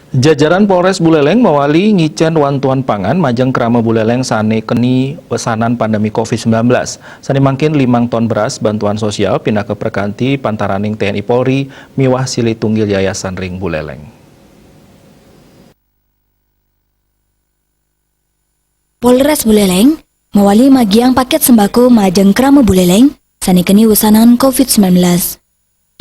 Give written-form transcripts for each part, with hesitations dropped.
Jajaran Polres Buleleng mawali ngicen wantuan pangan majeng krama Buleleng sane keni pesanan pandemi COVID-19. Sane mangkin 5 ton beras bantuan sosial pindah ke perkanti pantaraning TNI Polri miwah sili tunggil Yayasan Ring Buleleng. Polres Buleleng mawali magiang paket sembako majeng krama Buleleng sane keni pesanan COVID-19.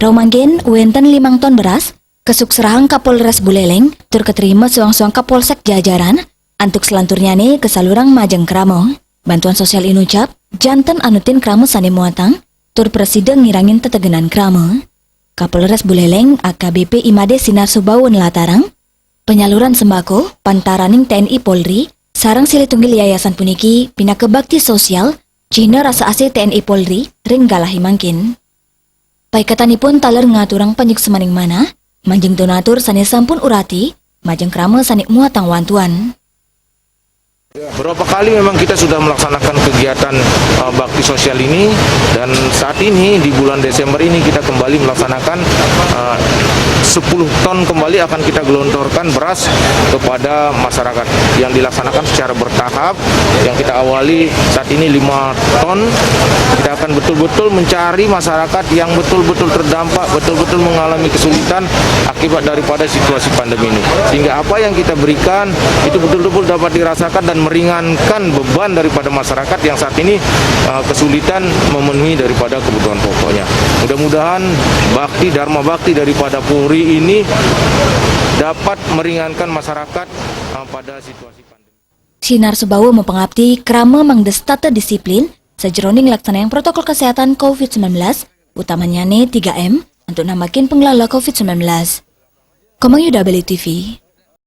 Raw mangkin wenten 5 ton beras kesuk serahang Kapolres Buleleng tur keterima suang-suang Kapolsek jajaran antuk selanturnya nih ke salurang majeng kramo. Bantuan sosial inucap janten anutin kramo sane muatang tur presiden ngirangin tetegenan kramo. Kapolres Buleleng AKBP Imade Sinar Subawon latarang penyaluran sembako pantaraning TNI Polri sarang sili tunggil yayasan puniki pindah ke bakti sosial Cina rasa ase TNI Polri ring galahi mangkin. Paikatanipun taler ngaturang penyik semaning mana manjeng donatur sane sampun urati, majeng krama sane muatang wantuan. Berapa kali memang kita sudah melaksanakan kegiatan bakti sosial ini, dan saat ini di bulan Desember ini kita kembali melaksanakan 10 ton kembali akan kita gelontorkan beras kepada masyarakat yang dilaksanakan secara bertahap. Yang kita awali saat ini 5 ton, kita akan betul-betul mencari masyarakat yang betul-betul terdampak, betul-betul mengalami kesulitan akibat daripada situasi pandemi ini. Sehingga apa yang kita berikan itu betul-betul dapat dirasakan dan meringankan beban daripada masyarakat yang saat ini kesulitan memenuhi daripada kebutuhan pokoknya. Mudah-mudahan bakti dharma bakti daripada Polri ini dapat meringankan masyarakat pada situasi pandemi. Sinar Subawo mempengabdi krama mangdes tata disiplin sejeroning laksanaan protokol kesehatan COVID-19 utamanya 3M untuk namakin pengelola COVID-19. Komang Yuda Beli TV.